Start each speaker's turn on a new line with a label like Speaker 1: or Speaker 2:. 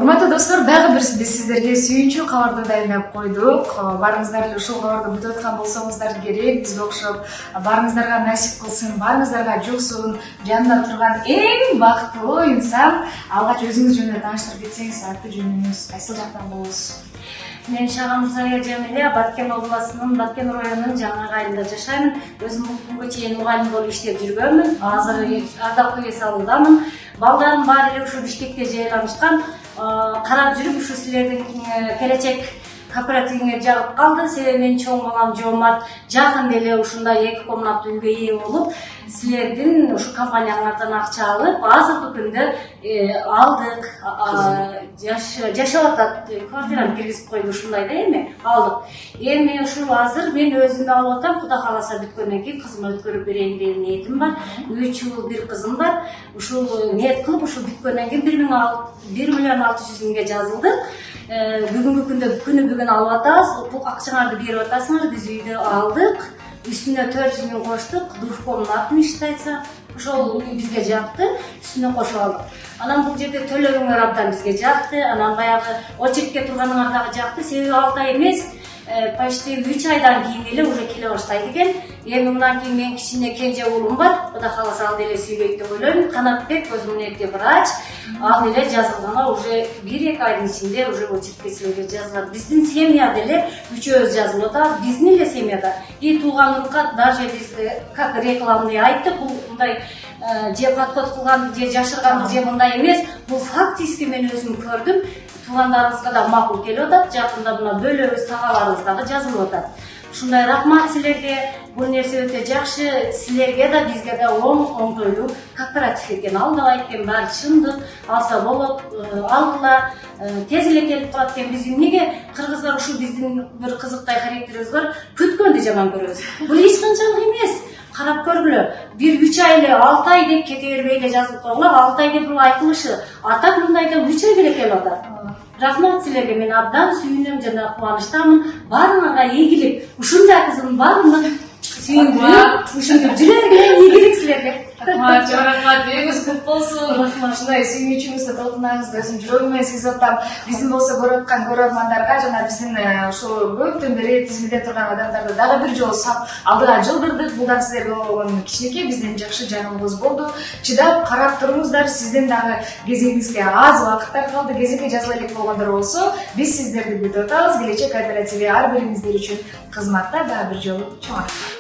Speaker 1: Урматтуу достор, дагы бир биз сиздерге сүйүнчү кабарды дайындап койдук. Барыңыздар эле ушул кабарды күтүп аткан болсоңуздар керек, бизге окшоп барыңыздарга насип кылсын, барыңыздарга жуксун, жанында турган эң бактылуу инсан. Алгач өзүңүз жөнүндө тааныштырып кетсеңиз, аты жөнүңүз кайсыл жактан болосуз?
Speaker 2: Мен Шагамырзая Жамиля, Баткен областынын Баткен районунун Жаңы айылында жашайм. Өзүм бул күнгө чейин мугалим болуп иштеп жүргөнмүн. Азыр ардактуу эс алуудамын. Балдарым баары эле ушу Бишкекте жайланышкан. Карап жүрүп ушу силердин келечек кооперативиңе жагып калды. Себеби мен чоң балам Жомарт жакында эле ушундай 2 комнаттуу үйгө ээ болуп, силердин ушу компанияңардан акча алып, азыркы күндө алдык. Жашап атат, квартираны киргизип койду ушундай да эми алдык. Эми ушул азыр мен өзүм алып атам, Кудай кааласа бүткөндөн кийин кызыма өткөрүп берейин деген ниетим бар. 3 уул бир кызым бар. Ушул ниет кылып, ушул бүткөндөн кийин 1,6 миллион жазылдык. Бүгүнкү күндө күнү бүгүн алып атабыз. Бул акчаңарды берип атасыңар, биз үйдү алдык. Үстүнө 400 миң коштук, двухкомнатный иштейса. Ошол үй бизге жакты, үстүнө кошуп алдык. Анан бул жерде төлөгүңөр абдан бизге жакты. Анан баягы очередке турганыңар дагы жакты. Себеби 6 ай эмес, почти 3 айдан кийин эле уже келе баштайт экен. Эми мындан кийин мен кичине кенже уулум бар. Кудай кааласа ал деле сүйлөйт деп ойлойм. Канатбек өзүнүн эрте врач. Ал эле жазылганга уже 1-2 айдын ичинде уже очередке силерге жазылат. Биздин семьяда эле үчөөбүз жазылып атабыз. Биздин эле семьяда. И тууганлыкка даже биз как рекламный айттык, бул мындай же подход кылган, же жашыргандык, же мындай эмес. Бул фактически мен өзүм көрдүм. Туугандарыбызга да макул келип атат. Жакында мына бөлөбүз, тагаларыбыз дагы жазылып атат. Ушундай рахмат силерге. Бул нерсе өтө жакшы. Силерге да, бизге да оңтойлуу кооператив экен. Алдабай экен, баары чындык. Алса болот, алдыла. Тез эле келип калат экен. Биз эмнеге кыргыздар ушул биздин бир кызыктай характерибиз бар, күткөндү жаман көрөбүз. Бул эч канчалык эмес. Карап көргүлө. 1-3 ай эле, 6 ай деп кете бербей эле жазылып койгула. 6 ай деп бул айтылышы. Атак мындайда 3 ай эле келип атат. Рахмат силерге, мен абдан сүйүнөм жана кубанычтамын. Баарыңарга ийгилик. Ушундай кызым баарына сүйүндүрүп, ушинтип жүрөгүнө ийгилик силерге.
Speaker 1: Рахмат, үйүңүз көп болсун. Ушундай сүйүнүчүңүздү толкунаңызды өзүм жүрөгүм менен сезип атам. Биздин болсо көрүп аткан көрөрмандарга жана биздин ушул көптөн бери тизмеде турган адамдарды дагы бир жолу сап алдыга жылдырдык. Бул дагы силерге болгон кичинекей биздин жакшы жаңылыгыбыз болду. Чыдап карап туруңуздар. Сиздин дагы кезегиңизге аз убакыттар калды. Кезекке жазыла элек болгондор болсо, биз сиздерди күтүп атабыз. Келечек кооперативи ар бириңиздер үчүн кызматта дагы бир жолу чоң рахмат.